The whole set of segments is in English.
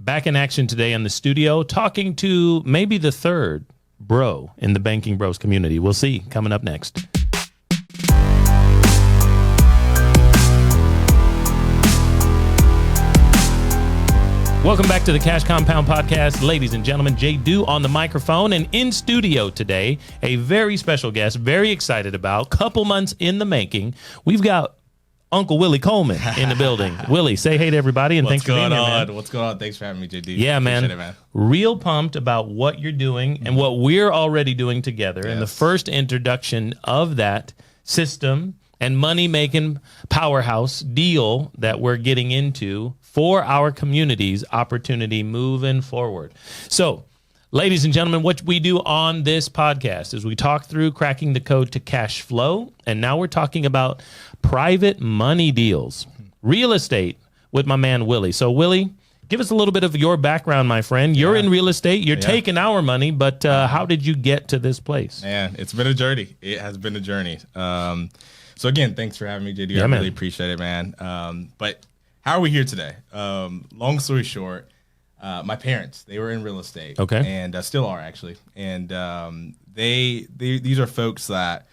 back in action today in the studio, talking to maybe the third bro in the Banking Bros community. We'll see. Coming up next. Welcome back to the Cash Compound Podcast. Ladies and gentlemen, JDew on the microphone, and in studio today, a very special guest, very excited about, couple months in the making. We've got Uncle Willie Coleman in the building. Willie, say hey to everybody, and thanks for being here, man. What's going on? Thanks for having me, JDew. Yeah, man. Real pumped about what you're doing and what we're already doing together, and the first introduction of that system and money-making powerhouse deal that we're getting into for our community's opportunity moving forward. So, ladies and gentlemen, what we do on this podcast is we talk through cracking the code to cash flow, and now we're talking about private money deals, real estate with my man Willie. So, Willie, give us a little bit of your background, my friend. You're in real estate. You're taking our money, but how did you get to this place? Man, it's been a journey. It has been a journey. So again, thanks for having me, JDew. I really appreciate it, man. But how are we here today? Long story short, my parents, they were in real estate, and still are actually. And these are folks that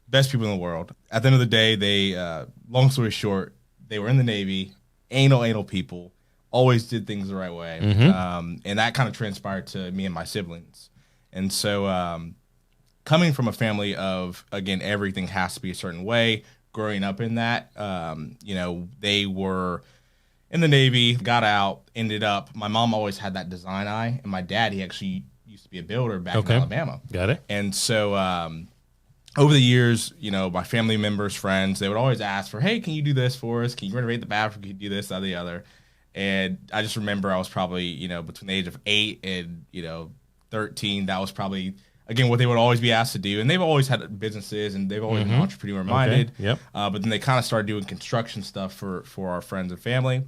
best people in the world. At the end of the day, they long story short, they were in the Navy, anal people, always did things the right way, and that kind of transpired to me and my siblings. And so coming from a family of, again, everything has to be a certain way, growing up in that, they were in the Navy, got out, ended up, my mom always had that design eye, and my dad, he actually used to be a builder back in Alabama. Got it. And so over the years, my family members, friends, they would always ask for, hey, can you do this for us? Can you renovate the bathroom? Can you do this, that, the other? And I just remember I was probably, between the age of 8 and, 13, that was probably, again, what they would always be asked to do. And they've always had businesses, and they've always been entrepreneur-minded. But then they kind of started doing construction stuff for our friends and family.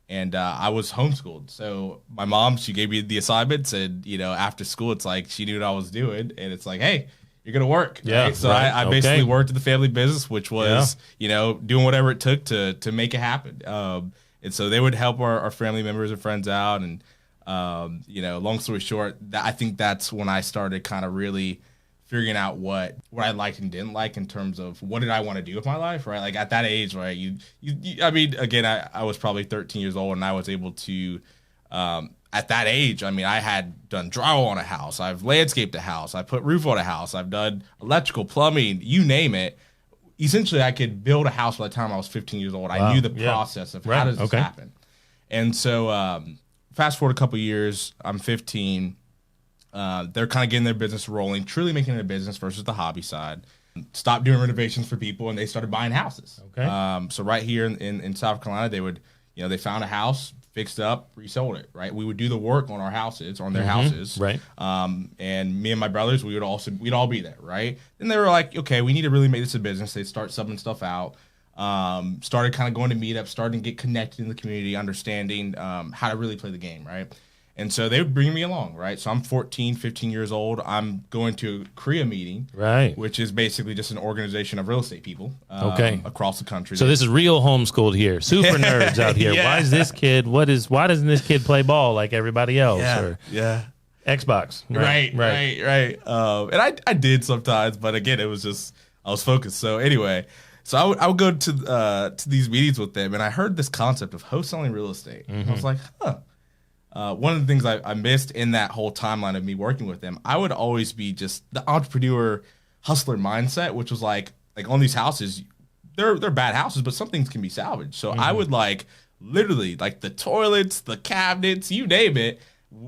And I was homeschooled. So my mom, she gave me the assignments, and, after school, it's like she knew what I was doing. And it's like, hey, you're going to work. Right? So I basically worked in the family business, which was, doing whatever it took to make it happen. And so they would help our family members and friends out. And, long story short, I think that's when I started kind of really figuring out what I liked and didn't like in terms of what did I want to do with my life, right? Like at that age, right? I was probably 13 years old, and I was able to, at that age, I had done drywall on a house. I've landscaped a house. I put roof on a house. I've done electrical, plumbing, you name it. Essentially, I could build a house by the time I was 15 years old. I knew the process of how does this happen. And so fast forward a couple years, I'm 15. They're kind of getting their business rolling, truly making it a business versus the hobby side. Stopped doing renovations for people, and they started buying houses. So right here in South Carolina, they would, they found a house, fixed up, resold it, right? We would do the work on our houses, on their houses. Right. And me and my brothers, we'd all be there, right? And they were like, okay, we need to really make this a business. They'd start subbing stuff out. Started kind of going to meetups, starting to get connected in the community, understanding how to really play the game, right? And so they would bring me along, right? So I'm 14, 15 years old. I'm going to a Korea meeting, right? Which is basically just an organization of real estate people across the country. So this is real homeschooled here. Super nerds out here. Why is this kid, why doesn't this kid play ball like everybody else? Xbox. Right. And I did sometimes, but again, it was just, I was focused. So anyway, so I would go to these meetings with them, and I heard this concept of wholesaling real estate. I was like, one of the things I missed in that whole timeline of me working with them, I would always be just the entrepreneur hustler mindset, which was like on these houses, they're bad houses, but some things can be salvaged. So I would literally the toilets, the cabinets, you name it,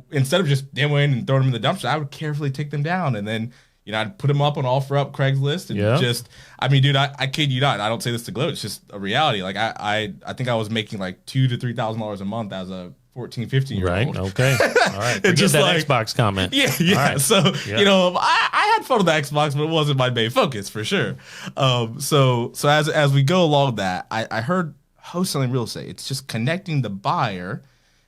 instead of just demoing and throwing them in the dumpster, I would carefully take them down, and then I'd put them up on OfferUp, Craigslist, and dude, I kid you not, I don't say this to gloat, it's just a reality. I think I was making $2,000 to $3,000 a month as a 14, 15-year-old. Right, okay. All right. Forget just that Xbox comment. Yeah. Right. So, I had fun with the Xbox, but it wasn't my main focus for sure. So as we go along that, I heard wholesaling real estate. It's just connecting the buyer.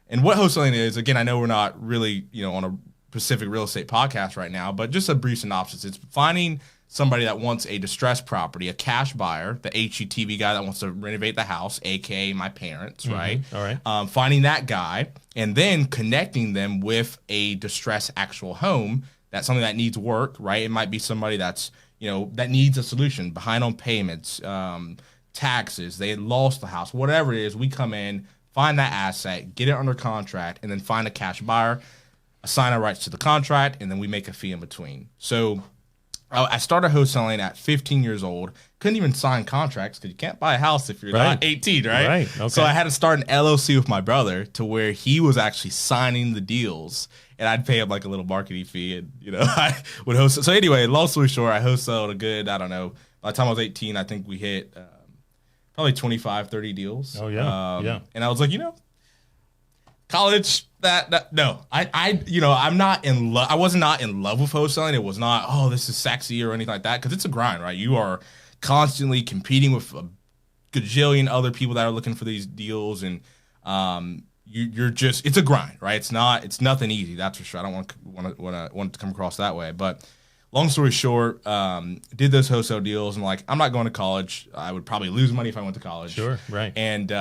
And what wholesaling is, again, I know we're not really, on a specific real estate podcast right now, but just a brief synopsis. It's finding somebody that wants a distressed property, a cash buyer, the HGTV guy that wants to renovate the house, aka my parents, right? All right. Finding that guy and then connecting them with a distressed actual home. That's something that needs work, right? It might be somebody that's, that needs a solution, behind on payments, taxes, they lost the house, whatever it is. We come in, find that asset, get it under contract, and then find a cash buyer, assign our rights to the contract, and then we make a fee in between. So I started wholesaling at 15 years old. Couldn't even sign contracts because you can't buy a house if you're not 18, right? Right. Okay. So I had to start an LLC with my brother to where he was actually signing the deals, and I'd pay him like a little marketing fee, and I would host. So anyway, long story short, I wholesaled a good, I don't know, by the time I was 18, I think we hit probably 25, 30 deals. Oh yeah. Yeah. And I was like, college. No, I'm not in love. I was not in love with wholesaling. It was not, oh, this is sexy or anything like that, because it's a grind, right? You are constantly competing with a gajillion other people that are looking for these deals, and you're just, it's a grind, right? It's nothing easy, that's for sure. I don't want it to come across that way, but long story short, did those wholesale deals, and I'm not going to college. I would probably lose money if I went to college. Sure, right. And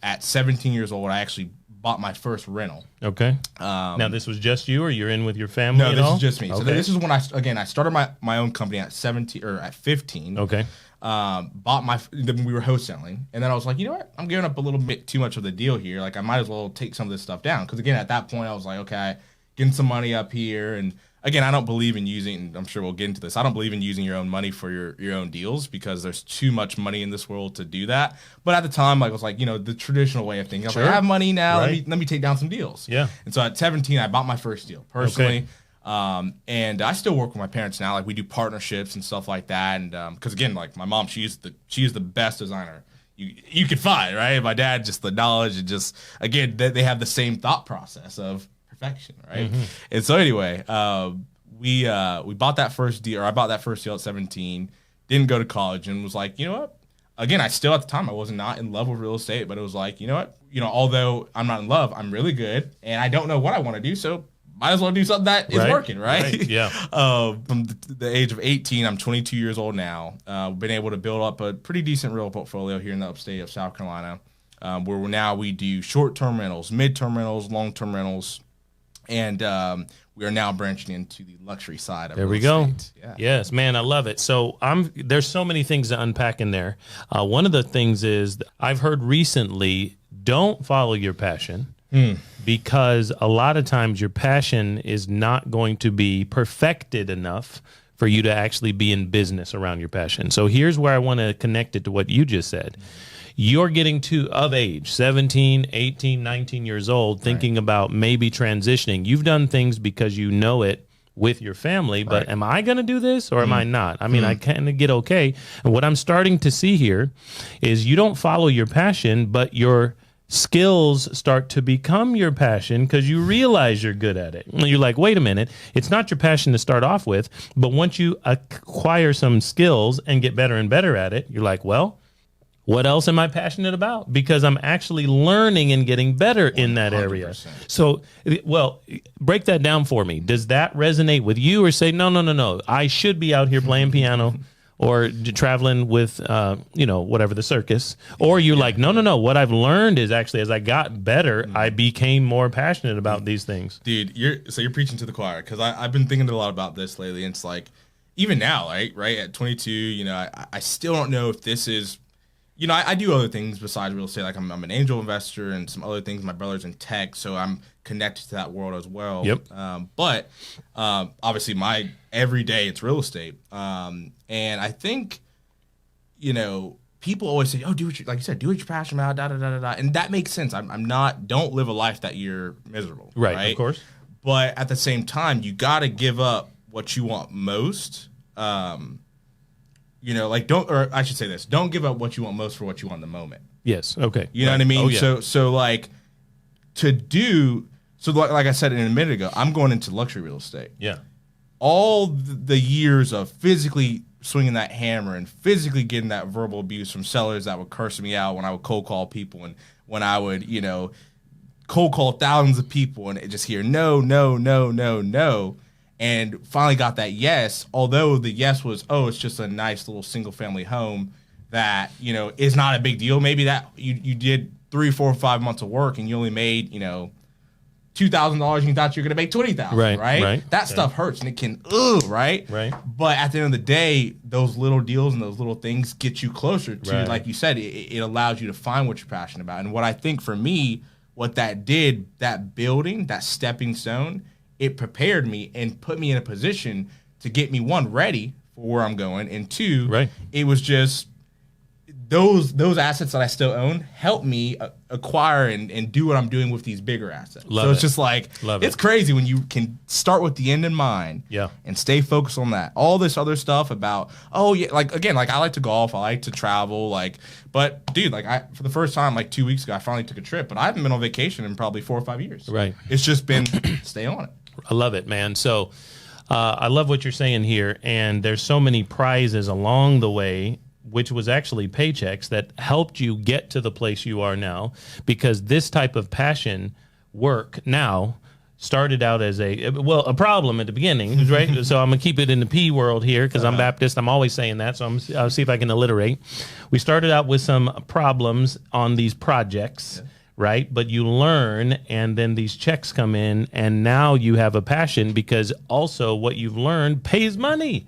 at 17 years old, I actually bought my first rental. Okay. Now this was just you, or you're in with your family? No, this is just me. Okay. So this is when I started my own company at 17 or at 15. Okay. Then we were wholesaling, and then I was like, you know what? I'm giving up a little bit too much of the deal here. I might as well take some of this stuff down, because again, at that point, I was like, okay, getting some money up here, and again, I don't believe in using, I'm sure we'll get into this, I don't believe in using your own money for your own deals, because there's too much money in this world to do that. But at the time, I was like, the traditional way of thinking. I was like, I have money now, right. let me take down some deals. Yeah. And so at 17, I bought my first deal personally. Okay. And I still work with my parents now. We do partnerships and stuff like that. And because again, my mom, she is the best designer you could find, right? My dad, just the knowledge, and just, again, they have the same thought process of perfection, right? Mm-hmm. And so anyway, we bought that first deal, or I bought that first deal at 17, didn't go to college, and was like, you know what? Again, at the time, I was not in love with real estate, but it was like, you know what? Although I'm not in love, I'm really good, and I don't know what I want to do, so might as well do something that is working, right? Yeah. From the age of 18, I'm 22 years old now. Been able to build up a pretty decent real portfolio here in the upstate of South Carolina, where we do short-term rentals, mid-term rentals, long-term rentals, and we are now branching into the luxury side of real estate. There we go. Yeah. Yes, man, I love it. So there's so many things to unpack in there. One of the things is I've heard recently, don't follow your passion. Because a lot of times your passion is not going to be perfected enough for you to actually be in business around your passion. So here's where I want to connect it to what you just said. You're getting of age, 17, 18, 19 years old, thinking about maybe transitioning. You've done things because you know it with your family, but am I going to do this or am I not? I mean, I kind of get okay. And what I'm starting to see here is you don't follow your passion, but your skills start to become your passion because you realize you're good at it. And you're like, wait a minute, it's not your passion to start off with, but once you acquire some skills and get better and better at it, you're like, well, what else am I passionate about? Because I'm actually learning and getting better in that area. 100%. So, well, break that down for me. Does that resonate with you, or say, no, I should be out here playing piano or traveling with, whatever, the circus? Or you're like, no. What I've learned is actually, as I got better, I became more passionate about these things. Dude, you're preaching to the choir, because I've been thinking a lot about this lately. And it's like, even now, right at 22, I still don't know if this is, I do other things besides real estate. Like I'm an angel investor and some other things. My brother's in tech, so I'm connected to that world as well. Yep. But obviously, my every day it's real estate. And I think, people always say, "Oh, do what like you said, do what you're passionate about." Da da da da da, and that makes sense. I'm not. Don't live a life that you're miserable. Right. Of course. But at the same time, you got to give up what you want most. Don't give up what you want most for what you want in the moment. Yes. Okay. You know what I mean? Oh, yeah. So like I said a minute ago, I'm going into luxury real estate. Yeah. All the years of physically swinging that hammer and physically getting that verbal abuse from sellers that would curse me out when I would cold call people, and when I would, cold call thousands of people and just hear no. and finally got that yes, although the yes was, oh, it's just a nice little single family home that, you know, is not a big deal. Maybe that you did 3, 4, 5 months of work and you only made, you know, $2,000 and you thought you were going to make $20,000, right? That stuff hurts and it can, right? But at the end of the day, those little deals and those little things get you closer to, like you said, it allows you to find what you're passionate about. And what I think for me, what that did, that building, that stepping stone, it prepared me and put me in a position to get me, one, ready for where I'm going, and two, it was just those assets that I still own help me acquire and do what I'm doing with these bigger assets. It's just like, it's crazy when you can start with the end in mind and stay focused on that. All this other stuff about, like I like to golf, I like to travel, but dude, for the first time, 2 weeks ago, I finally took a trip, but I haven't been on vacation in probably 4 or 5 years. It's just been stay on it. I love it, man. So I love what you're saying here, and there's so many prizes along the way, which was actually paychecks that helped you get to the place you are now, because this type of passion work now started out as a problem at the beginning, right? So I'm going to keep it in the P world here because I'm Baptist. I'm always saying that, so I'll see if I can alliterate. We started out with some problems on these projects, right? But you learn, and then these checks come in, and now you have a passion because also what you've learned pays money.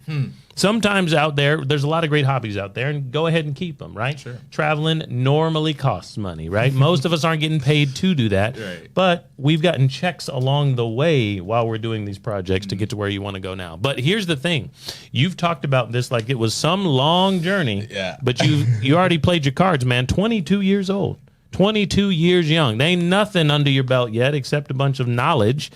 Sometimes out there's a lot of great hobbies out there, and go ahead and keep them, right? Sure. Traveling normally costs money, right? Most of us aren't getting paid to do that, but we've gotten checks along the way while we're doing these projects to get to where you want to go now. But here's the thing. You've talked about this like it was some long journey, but you already played your cards, man. 22 years old. 22 years young. There ain't nothing under your belt yet except a bunch of knowledge,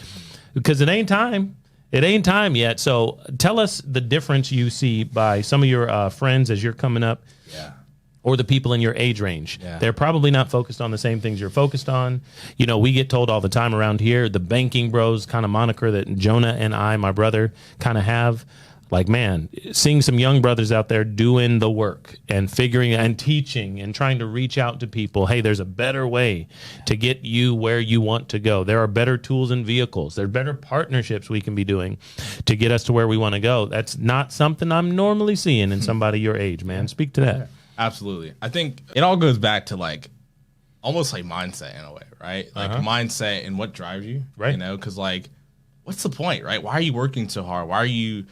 because it ain't time. It ain't time yet. So tell us the difference you see by some of your friends as you're coming up, or the people in your age range. They're probably not focused on the same things you're focused on. You know, we get told all the time around here, the banking bros kind of moniker that Jonah and I, my brother, kind of have. Like, man, seeing some young brothers out there doing the work and figuring and teaching and trying to reach out to people. Hey, there's a better way to get you where you want to go. There are better tools and vehicles. There are better partnerships we can be doing to get us to where we want to go. That's not something I'm normally seeing in somebody your age, man. Speak to that. Absolutely. I think it all goes back to almost like mindset in a way, right? Mindset and what drives you, right? You know, because what's the point, right? Why are you working so hard? Why do you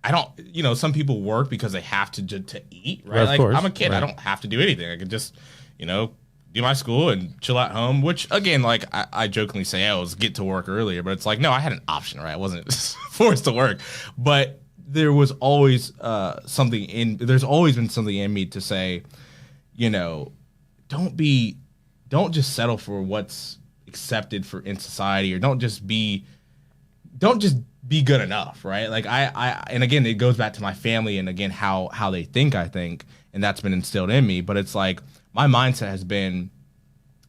I don't, some people work because they have to eat, right? Of course. I'm a kid. I don't have to do anything. I can just, do my school and chill at home, which again, I jokingly say, I was get to work earlier, but it's no, I had an option, right? I wasn't forced to work, but there was always there's always been something in me to say, don't just settle for what's accepted in society, or don't just be good enough, right? And again, it goes back to my family and again, how they think, I think, and that's been instilled in me. But it's my mindset has been,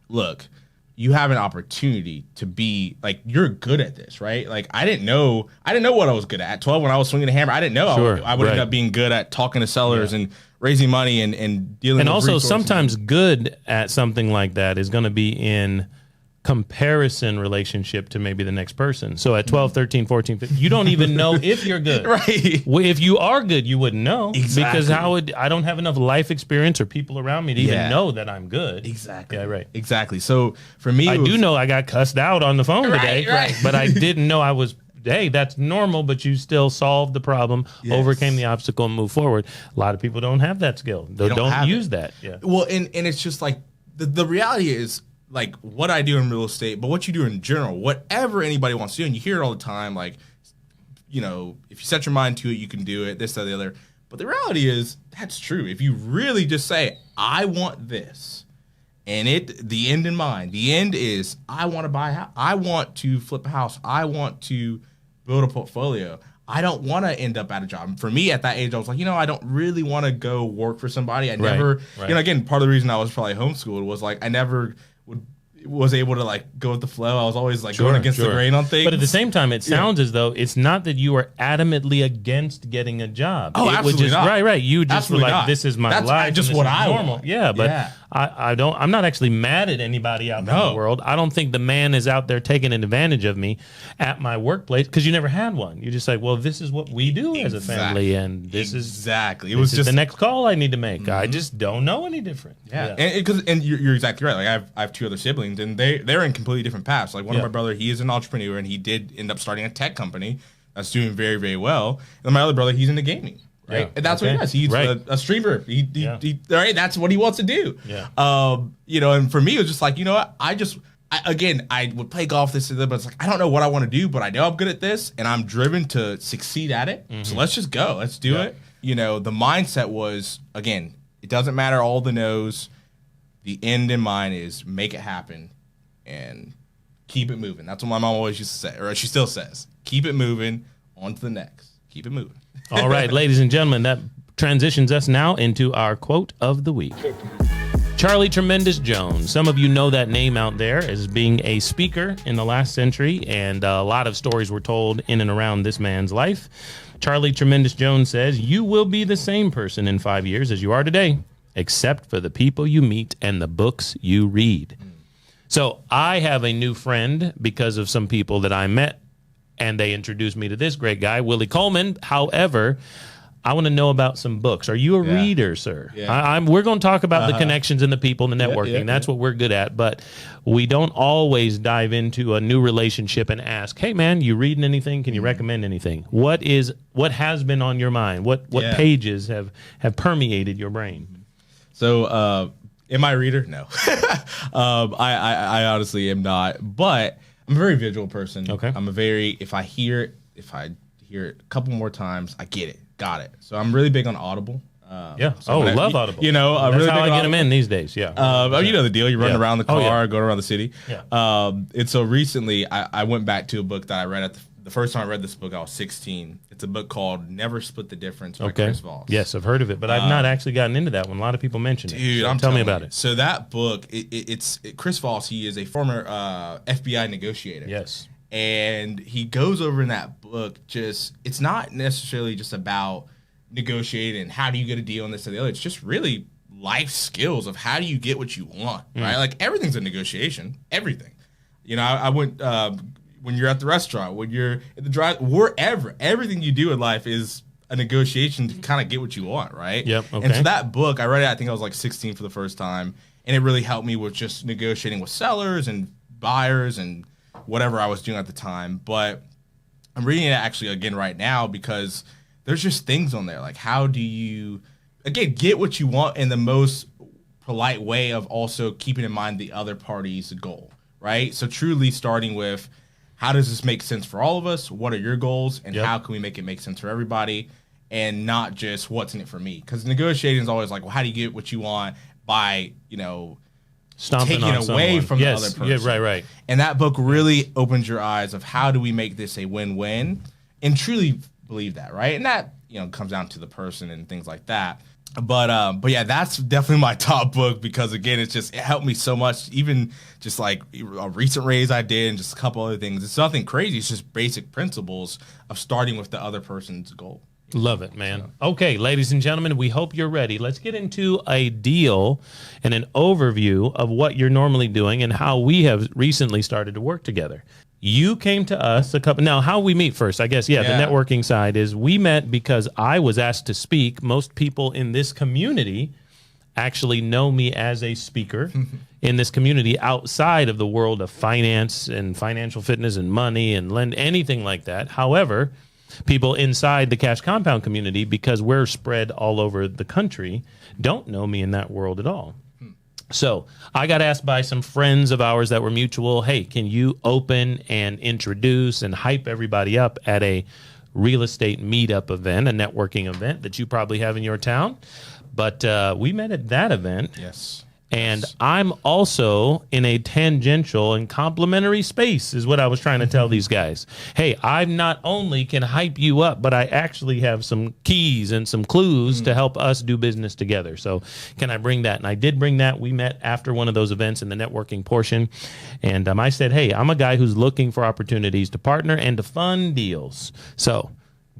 look, you have an opportunity to be you're good at this, right? I didn't know what I was good at 12 when I was swinging a hammer. I didn't know I would end up being good at talking to sellers and raising money and dealing with also resources. Sometimes good at something like that is going to be in comparison relationship to maybe the next person. So at 12, 13, 14, 15, you don't even know if you're good. Right. If you are good, you wouldn't know. Exactly. Because I don't have enough life experience or people around me to even know that I'm good. Exactly. Yeah, right. Exactly. So for me, I do know I got cussed out on the phone today, but I didn't know I was, hey, that's normal, but you still solved the problem, overcame the obstacle, and moved forward. A lot of people don't have that skill. They don't use that. Yeah. Well, and it's just the reality is, what I do in real estate, but what you do in general, whatever anybody wants to do, and you hear it all the time, if you set your mind to it, you can do it, this, that, the other. But the reality is, that's true. If you really just say, I want this, and the end in mind, the end is, I want to buy a house, I want to flip a house, I want to build a portfolio, I don't want to end up at a job. For me, at that age, I was I don't really want to go work for somebody. I never, again, part of the reason I was probably homeschooled was I never would, was able to like go with the flow. I was always like going against the grain on things. But at the same time, it sounds as though it's not that you are adamantly against getting a job. Oh, absolutely not. Right. You just Absolutely were like, not. this is my That's life. just and this what is I normal. want. Yeah, but Yeah. I'm not actually mad at anybody out there in the world. I don't think the man is out there taking advantage of me at my workplace because you never had one. You're just like, well, this is what we do as a family, and this is it was just the next call I need to make. I just don't know any different. Yeah. And you're exactly right. Like I have two other siblings, and they're in completely different paths. Like one of my brother, he is an entrepreneur, and he did end up starting a tech company that's doing very, very well. And my other brother, he's into gaming. Right, and that's what he does. He's a streamer. He right. That's what he wants to do. Yeah. You know, and for me, it was just like, you know what? I would play golf this and that, but it's like I don't know what I want to do, but I know I'm good at this, and I'm driven to succeed at it. So let's just go. Let's do it. You know, the mindset was, again, it doesn't matter all the no's. The end in mind is make it happen and keep it moving. That's what my mom always used to say, or she still says. Keep it moving. On to the next. Keep it moving. All right, ladies and gentlemen, that transitions us now into our quote of the week. Charlie Tremendous Jones. Some of you know that name out there as being a speaker in the last century, and a lot of stories were told in and around this man's life. Charlie Tremendous Jones says, "You will be the same person in 5 years as you are today, except for the people you meet and the books you read." So I have a new friend because of some people that I met, and they introduced me to this great guy, Willie Coleman. However, I want to know about some books. Are you a reader, sir? Yeah. We're going to talk about the connections and the people and the networking. That's what we're good at. But we don't always dive into a new relationship and ask, hey, man, you reading anything? Can you recommend anything? What has been on your mind? What pages have permeated your brain? So am I a reader? No. I honestly am not. But I'm a very visual person. Okay. I'm a very, if I hear it a couple more times, I get it. Got it. So I'm really big on Audible. Love Audible. You know, that's really how I big get them in these days. Yeah. You know the deal. You run around the car, go around the city. Yeah. And so recently I went back to a book that I read at the first time I read this book, I was 16. It's a book called Never Split the Difference by Chris Voss. Yes, I've heard of it, but I've not actually gotten into that one. A lot of people mention it. Dude, So tell me about it. So that book, it's Chris Voss. He is a former FBI negotiator. Yes. And he goes over in that book, it's not necessarily just about negotiating and how do you get a deal and this and the other. It's just really life skills of how do you get what you want, right? Like everything's a negotiation, everything. You know, I went, when you're at the restaurant, when you're at the drive, wherever, everything you do in life is a negotiation to kind of get what you want, right? Yep. Okay. And so that book, I read it, I think I was like 16 for the first time, and it really helped me with just negotiating with sellers and buyers and whatever I was doing at the time. But I'm reading it actually again right now because there's just things on there. Like, how do you, again, get what you want in the most polite way of also keeping in mind the other party's goal, right? So truly starting with, how does this make sense for all of us? What are your goals? And how can we make it make sense for everybody? And not just what's in it for me. Because negotiating is always like, well, how do you get what you want by, you know, Stomping taking on away someone. from the other person. Yeah, right. And that book really opens your eyes of how do we make this a win-win and truly believe that, right? And that, you know, comes down to the person and things like that. But yeah, that's definitely my top book because again, it helped me so much. Even just like a recent raise I did and just a couple other things. It's nothing crazy. It's just basic principles of starting with the other person's goal. Love it, man. Okay, ladies and gentlemen, we hope you're ready. Let's get into a deal and an overview of what you're normally doing and how we have recently started to work together. You came to us now how we meet first, I guess. The networking side is we met because I was asked to speak. Most people in this community actually know me as a speaker in this community outside of the world of finance and financial fitness and money and anything like that. However, people inside the Cash Compound community, because we're spread all over the country, don't know me in that world at all. So I got asked by some friends of ours that were mutual, hey, can you open and introduce and hype everybody up at a real estate meetup event, a networking event that you probably have in your town? But we met at that event. Yes. And I'm also in a tangential and complementary space is what I was trying to tell these guys. Hey, I not only can hype you up, but I actually have some keys and some clues to help us do business together. So can I bring that? And I did bring that. We met after one of those events in the networking portion. And I said, hey, I'm a guy who's looking for opportunities to partner and to fund deals. So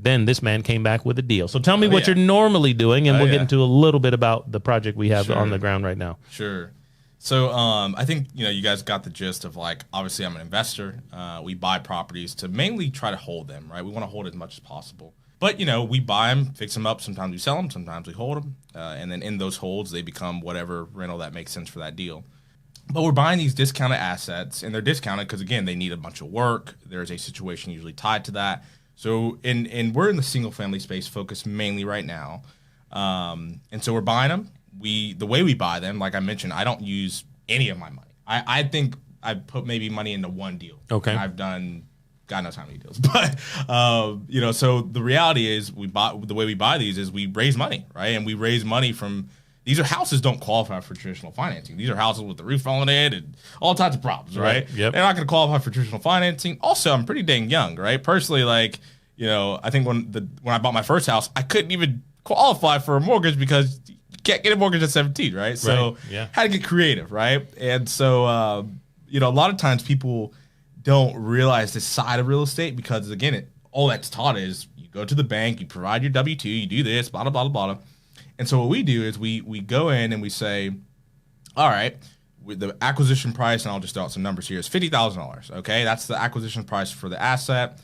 then this man came back with a deal. So tell me what you're normally doing, and we'll get into a little bit about the project we have on the ground right now. Sure. So I think, you guys got the gist of, like, obviously I'm an investor. We buy properties to mainly try to hold them, right? We want to hold as much as possible. But, we buy them, fix them up. Sometimes we sell them. Sometimes we hold them. And then in those holds, they become whatever rental that makes sense for that deal. But we're buying these discounted assets, and they're discounted because, again, they need a bunch of work. There's a situation usually tied to that. So, and we're in the single family space focused mainly right now. And so we're buying them. The way we buy them, like I mentioned, I don't use any of my money. I think I put maybe money into one deal. Okay. And I've done God knows how many deals. But, so the reality is the way we buy these is we raise money, right? And we raise money from, these are houses don't qualify for traditional financing. These are houses with the roof on it and all types of problems, right? Yep. They're not going to qualify for traditional financing. Also, I'm pretty dang young, right? Personally, like, I think when I bought my first house, I couldn't even qualify for a mortgage because you can't get a mortgage at 17, right? So had to get creative, right? And so, a lot of times people don't realize this side of real estate because, again, all that's taught is you go to the bank, you provide your W-2, you do this, blah, blah, blah, blah. And so what we do is we go in and we say, all right, with the acquisition price, and I'll just throw out some numbers here, is $50,000, okay? That's the acquisition price for the asset.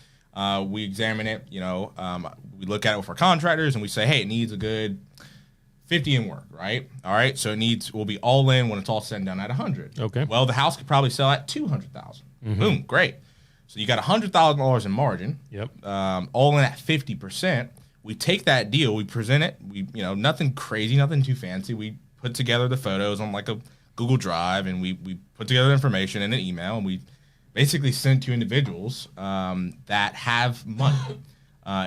We examine it, we look at it with our contractors and we say, hey, it needs a good 50 in work, right? All right. So we'll be all in when it's all said and done at 100. Okay. Well, the house could probably sell at 200,000. Boom. Great. So you got $100,000 in margin. Yep. All in at 50%. We take that deal, we present it. We, nothing crazy, nothing too fancy. We put together the photos on like a Google Drive and we put together the information in an email and we basically send to individuals that have money.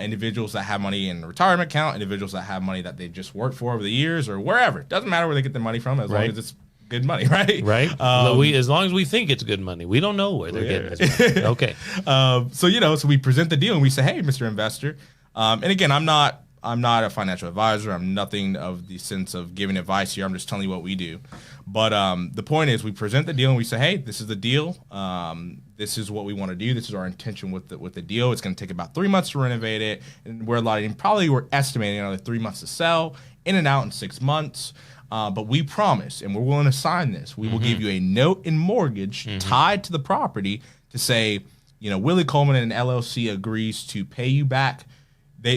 Individuals that have money in a retirement account, individuals that have money that they've just worked for over the years or wherever. It doesn't matter where they get their money from as long as it's good money, right? Right. As long as we think it's good money. We don't know where they're getting this money. Okay. So we present the deal and we say, hey, Mr. Investor. And again, I'm not a financial advisor. I'm nothing of the sense of giving advice here. I'm just telling you what we do. But the point is we present the deal and we say, hey, this is the deal. This is what we want to do. This is our intention with the deal. It's going to take about 3 months to renovate it. And we're estimating another 3 months to sell, in and out in 6 months. But we promise, and we're willing to sign this, we will give you a note and mortgage tied to the property to say, Willie Coleman and LLC agrees to pay you back.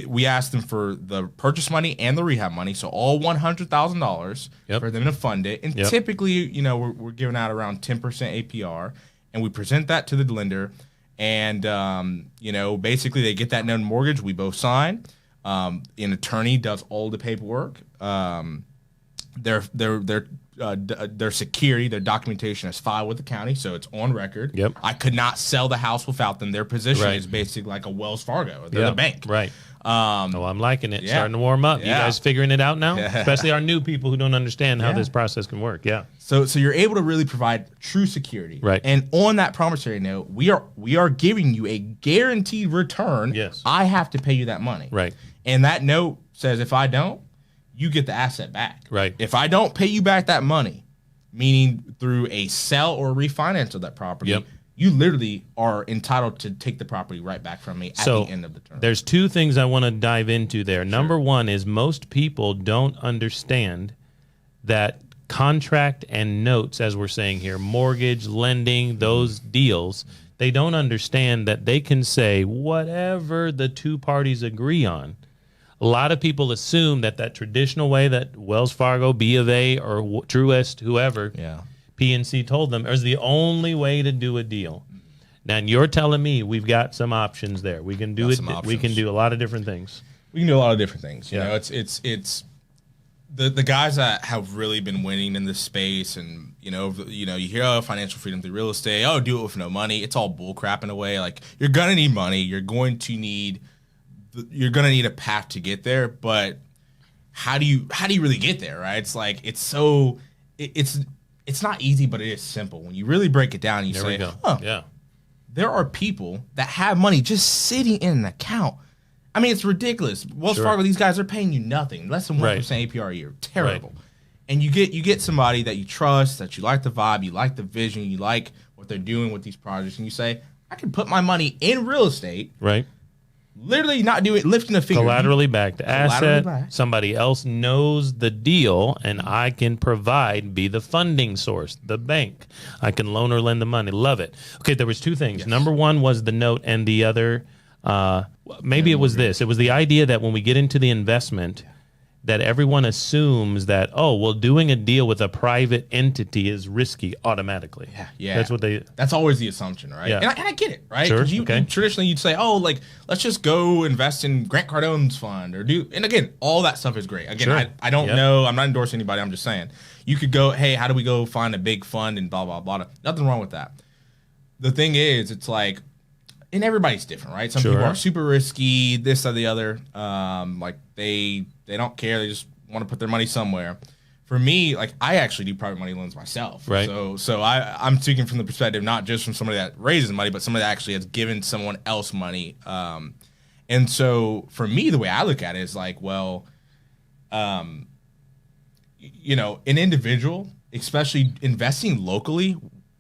We asked them for the purchase money and the rehab money, so all $100,000 for them to fund it. And typically, we're giving out around 10% APR, and we present that to the lender. And basically they get that known mortgage. We both sign. An attorney does all the paperwork. Their security, their documentation is filed with the county, so it's on record. Yep. I could not sell the house without them. Their position is basically like a Wells Fargo. They're the bank. Right. I'm liking it. Starting to warm up. You guys figuring it out now? Especially our new people who don't understand how this process can work. Yeah. So you're able to really provide true security. Right. And on that promissory note, we are giving you a guaranteed return. Yes. I have to pay you that money. Right. And that note says if I don't, you get the asset back. Right. If I don't pay you back that money, meaning through a sell or refinance of that property, you literally are entitled to take the property right back from me at the end of the term. There's two things I want to dive into there. Number one is most people don't understand that contract and notes, as we're saying here, mortgage, lending, those deals, they don't understand that they can say whatever the two parties agree on. A lot of people assume that traditional way that Wells Fargo, B of A, or Truist, whoever, PNC told them is the only way to do a deal. Now, and you're telling me we've got some options there. We can do it. We can do a lot of different things. We can do a lot of different things. You know, it's the guys that have really been winning in this space, and you hear financial freedom through real estate. Oh, do it with no money. It's all bull crap in a way. Like you're gonna need money. You're going to need a path to get there. But how do you really get there? Right? It's like it's so it's not easy, but it is simple. When you really break it down, you say, there are people that have money just sitting in an account. I mean, it's ridiculous. Wells Fargo, these guys are paying you nothing, less than 1% APR a year. Terrible. Right. And you get somebody that you trust, that you like the vibe, you like the vision, you like what they're doing with these projects, and you say, I can put my money in real estate. Right. Literally not lifting a finger. Collaterally backed asset. Somebody else knows the deal, and I can be the funding source, the bank. I can loan or lend the money. Love it. Okay, there was two things. Yes. Number one was the note, and the other, maybe it was this. It was the idea that when we get into the investment, that everyone assumes that, doing a deal with a private entity is risky automatically. Yeah. That's always the assumption, right? Yeah. And I get it, right? Sure. You traditionally you'd say, let's just go invest in Grant Cardone's fund and again, all that stuff is great. Again, I don't know. I'm not endorsing anybody. I'm just saying you could go, hey, how do we go find a big fund and blah, blah, blah. Nothing wrong with that. The thing is, it's like, and everybody's different, right? Some people are super risky, this or the other. Like they don't care. They just want to put their money somewhere. For me, like I actually do private money loans myself. Right. So I'm speaking from the perspective not just from somebody that raises money, but somebody that actually has given someone else money. And so for me, the way I look at it is like, an individual, especially investing locally.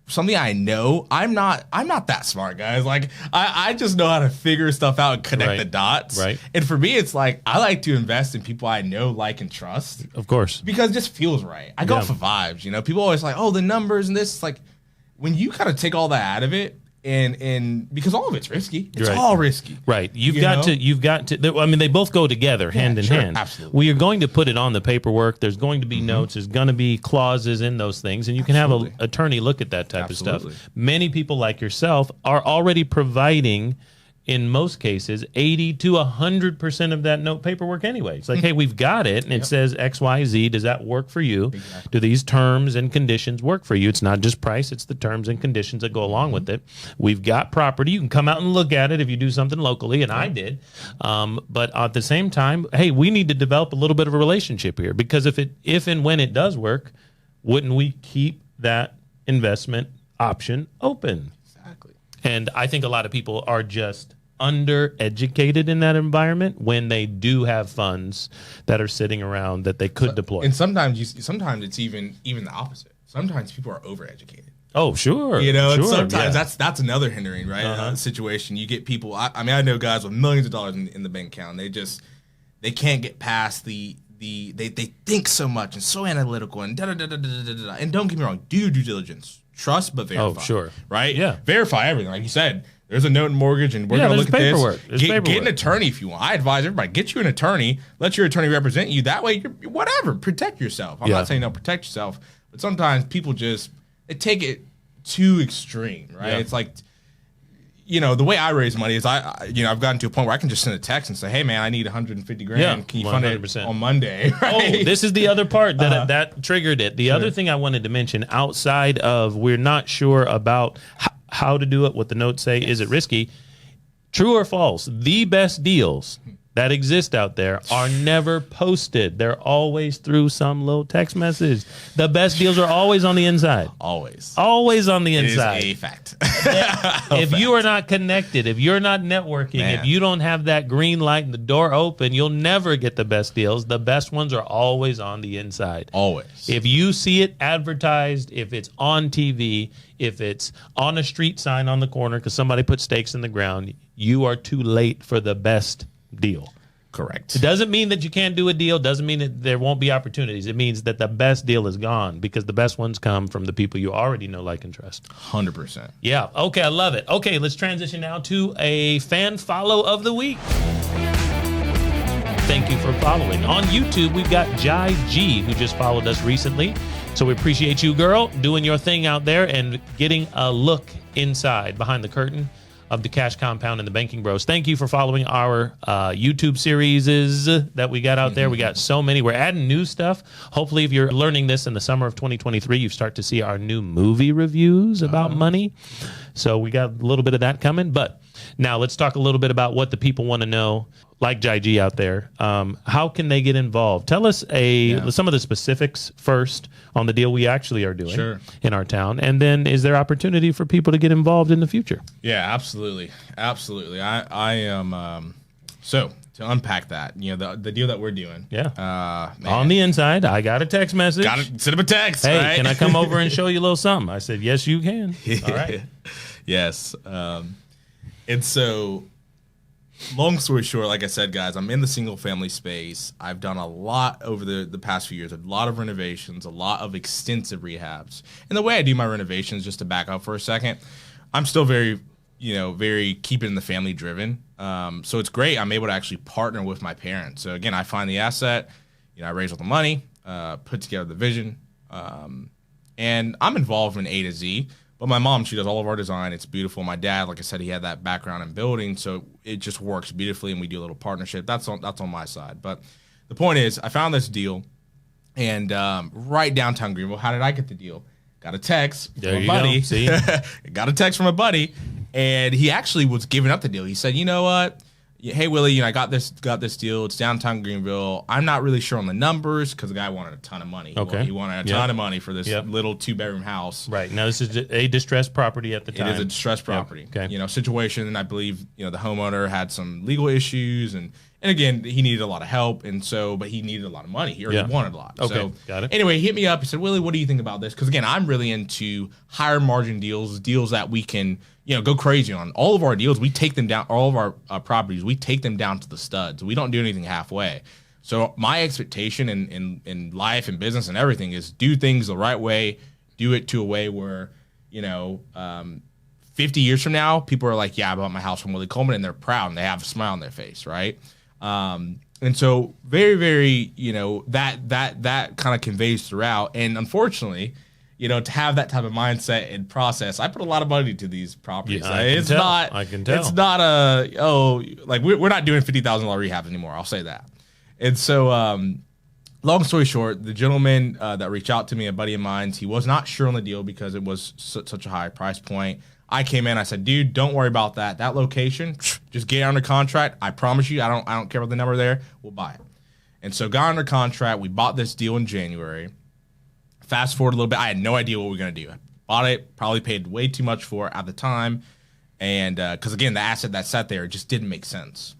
Something I know, I'm not that smart, guys. Like I just know how to figure stuff out and connect the dots. Right. And for me, it's like I like to invest in people I know, like, and trust. Of course. Because it just feels right. I go for vibes, People always like, the numbers and this. It's like when you kind of take all that out of it, and because all of it's risky. It's all risky. Right. You've got to, I mean, they both go together hand in hand. Absolutely. We are going to put it on the paperwork. There's going to be notes. There's going to be clauses in those things. And you can have an attorney look at that type of stuff. Many people like yourself are already providing, in most cases, 80 to 100% of that note paperwork anyway. It's like, hey, we've got it, and it says X, Y, Z. Does that work for you? Exactly. Do these terms and conditions work for you? It's not just price. It's the terms and conditions that go along with it. We've got property. You can come out and look at it if you do something locally, and I did. But at the same time, hey, we need to develop a little bit of a relationship here, because if and when it does work, wouldn't we keep that investment option open? And I think a lot of people are just undereducated in that environment when they do have funds that are sitting around that they could deploy. And sometimes it's even the opposite. Sometimes people are overeducated. Oh, sure. And sometimes that's another hindering, right? Situation. You get people. I know guys with millions of dollars in the bank account. They can't get past they think so much and so analytical and da-da-da-da-da-da-da. And don't get me wrong, do your due diligence. Trust but verify. Oh, sure. Right? Yeah. Verify everything. Like you said, there's a note and mortgage, and we're going to look at this. Get an attorney if you want. I advise everybody, get you an attorney. Let your attorney represent you. That way, protect yourself. I'm not saying don't protect yourself, but sometimes people they take it too extreme, right? Yeah. It's like, the way I raise money is I've gotten to a point where I can just send a text and say, hey, man, I need 150 grand. Yeah, can you 100%. Fund it on Monday? Right? Oh, this is the other part that triggered it. The other thing I wanted to mention, outside of we're not sure about how to do it, what the notes say, is it risky? True or false? The best deals that exist out there are never posted. They're always through some little text message. The best deals are always on the inside. Always on the inside. It is a fact. If you are not connected, if you're not networking, if you don't have that green light and the door open, you'll never get the best deals. The best ones are always on the inside. Always. If you see it advertised, if it's on TV, if it's on a street sign on the corner because somebody put stakes in the ground, you are too late for the best deal. Correct. It doesn't mean that you can't do a deal. Doesn't mean that there won't be opportunities. It means that the best deal is gone because the best ones come from the people you already know, like, and trust. 100%. Yeah. Okay. I love it. Okay. Let's transition now to a fan follow of the week. Thank you for following. On YouTube, we've got Jai G, who just followed us recently. So we appreciate you, girl, doing your thing out there and getting a look inside, behind the curtain of the Cash Compound and the Banking Bros. Thank you for following our YouTube series that we got out there. We got so many. We're adding new stuff. Hopefully, if you're learning this in the summer of 2023, you start to see our new movie reviews about money. So we got a little bit of that coming. But now let's talk a little bit about what the people want to know. like JDew out there, how can they get involved? Tell us some of the specifics first on the deal we actually are doing in our town, and then is there opportunity for people to get involved in the future? Yeah, absolutely. I am so to unpack that, the deal that we're doing. On the inside, I got a text message. Got to send him a text. Hey, right? Can I come over and show you a little something? I said, yes, you can. All right. Yes. And so, long story short, like I said, guys, I'm in the single family space. I've done a lot over the past few years, a lot of renovations, a lot of extensive rehabs. And the way I do my renovations, just to back up for a second, I'm still very keeping in the family driven. So it's great. I'm able to actually partner with my parents. So again, I find the asset, I raise all the money, put together the vision, and I'm involved in A to Z. But my mom, she does all of our design. It's beautiful. My dad, like I said, he had that background in building, so it just works beautifully, and we do a little partnership. That's on my side. But the point is, I found this deal, and right downtown Greenville. How did I get the deal? Got a text from a buddy. See? Got a text from a buddy, and he actually was giving up the deal. He said, "You know what? Hey Willie, I got this deal. It's downtown Greenville. I'm not really sure on the numbers because the guy wanted a ton of money. Okay, he wanted a ton of money for this little 2-bedroom house. Right now, this is a distressed property at the time. It is a distressed property. Yep. Okay, situation, and I believe the homeowner had some legal issues, and again he needed a lot of help, but he needed a lot of money. He already wanted a lot. Okay, so got it. Anyway, he hit me up. He said, Willie, what do you think about this? Because again, I'm really into higher margin deals that we can go crazy on. All of our deals, we take them down. All of our properties, we take them down to the studs. We don't do anything halfway. So my expectation in life and business and everything is do things the right way. Do it to a way where 50 years from now, people are like, yeah, I bought my house from Willie Coleman, and they're proud and they have a smile on their face, right? And so very, very, that kind of conveys throughout. And unfortunately, to have that type of mindset and process, I put a lot of money to these properties. Yeah, I can tell. It's not we're not doing $50,000 rehabs anymore. I'll say that. And so, long story short, the gentleman that reached out to me, a buddy of mine, he was not sure on the deal because it was such a high price point. I came in, I said, dude, don't worry about that. That location, just get under contract. I promise you, I don't care about the number there. We'll buy it. And so got under contract. We bought this deal in January. Fast forward a little bit, I had no idea what we were going to do. I bought it, probably paid way too much for it at the time. And because, again, the asset that sat there just didn't make sense.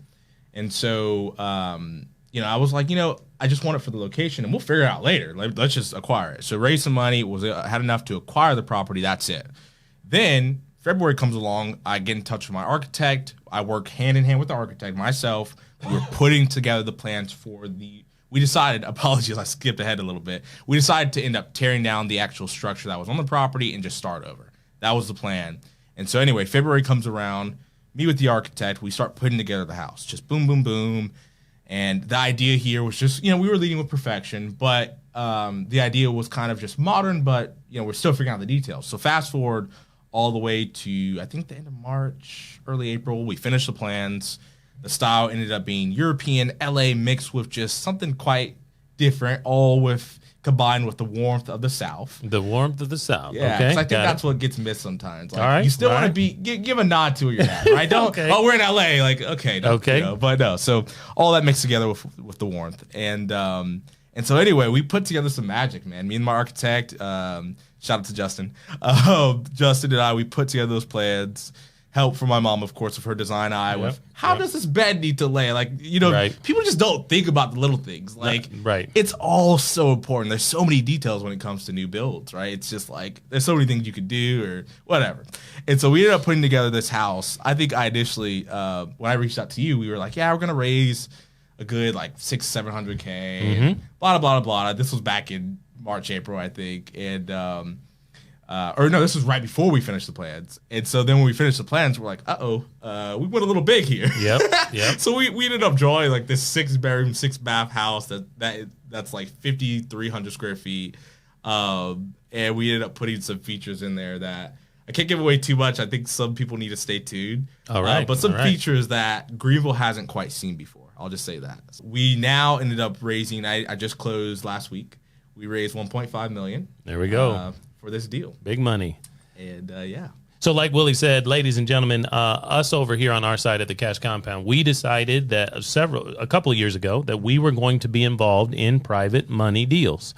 And so, I was like, I just want it for the location, and we'll figure it out later. Let's just acquire it. So raised some money, had enough to acquire the property. That's it. Then February comes along. I get in touch with my architect. I work hand in hand with the architect myself. We're putting together the plans for we decided, apologies, I skipped ahead a little bit. We decided to end up tearing down the actual structure that was on the property and just start over. That was the plan. And so anyway, February comes around, me with the architect, we start putting together the house. Just boom, boom, boom. And the idea here was just, we were leading with perfection, but the idea was kind of just modern, but, we're still figuring out the details. So fast forward all the way to, I think, the end of March, early April, we finished the plans. The style ended up being European, LA mixed with just something quite different, combined with the warmth of the South. The warmth of the South. Yeah, okay, I think that's what gets missed sometimes. All right, you still want to give a nod to where you're at, right? Don't. Okay. Oh, we're in LA. Okay. But no. So all that mixed together with the warmth, and so anyway, we put together some magic, man. Me and my architect. Shout out to Justin. Justin and I, we put together those plans. Help from my mom, of course, with her design eye. With how does this bed need to lay? People just don't think about the little things. It's all so important. There's so many details when it comes to new builds, right? It's just there's so many things you could do or whatever. And so we ended up putting together this house. I think I initially, when I reached out to you, we were like, yeah, we're gonna raise a good $600-700K. Mm-hmm. Blah blah blah blah. This was back in March, April, I think, and. This was right before we finished the plans. And so then when we finished the plans, we're like, we went a little big here. Yep. So we ended up drawing this 6-bedroom, 6-bath house that's 5,300 square feet. And we ended up putting some features in there that I can't give away too much. I think some people need to stay tuned. All right. But some features that Greenville hasn't quite seen before. I'll just say that. We now ended up raising, I just closed last week. We raised $1.5 million. There we go. For this deal. Big money. And So like Willie said, ladies and gentlemen, us over here on our side at the Cash Compound, we decided that a couple of years ago that we were going to be involved in private money deals.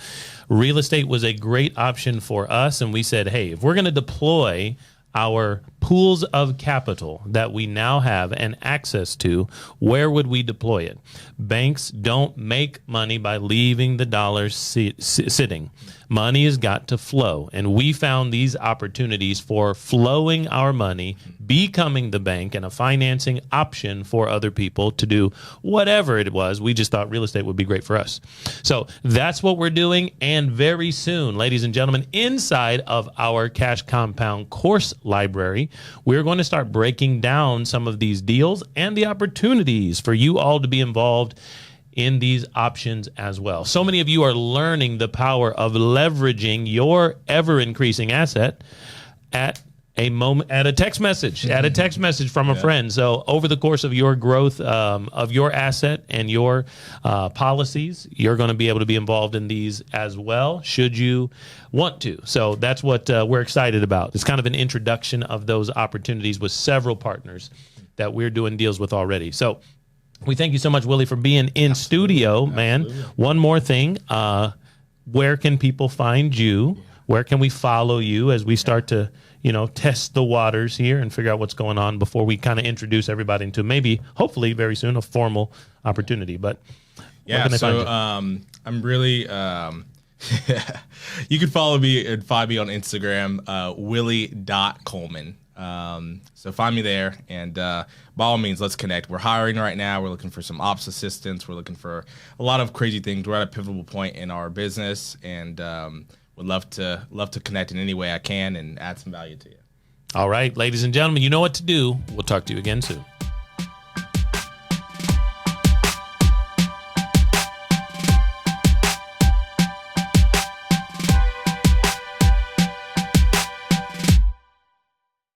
Real estate was a great option for us, and we said, hey, if we're going to deploy our pools of capital that we now have and access to, where would we deploy it? Banks don't make money by leaving the dollars sitting. Money has got to flow. And we found these opportunities for flowing our money, becoming the bank and a financing option for other people to do whatever it was. We just thought real estate would be great for us. So that's what we're doing. And very soon, ladies and gentlemen, inside of our Cash Compound course library, we're going to start breaking down some of these deals and the opportunities for you all to be involved in these options as well. So many of you are learning the power of leveraging your ever-increasing asset at a moment, at a text message, from a friend. So over the course of your growth of your asset and your policies, you're going to be able to be involved in these as well, should you want to. So that's what we're excited about. It's kind of an introduction of those opportunities with several partners that we're doing deals with already. So we thank you so much, Willie, for being in studio, man. One more thing. Where can people find you? Where can we follow you as we start to, test the waters here and figure out what's going on before we kind of introduce everybody into maybe, hopefully very soon, a formal opportunity. But yeah, so I'm really, you can follow me and find me on Instagram, Willie.Coleman. So find me there, and by all means, let's connect. We're hiring right now. We're looking for some ops assistants. We're looking for a lot of crazy things. We're at a pivotal point in our business, and would love to connect in any way I can and add some value to you. All right, ladies and gentlemen, you know what to do. We'll talk to you again soon.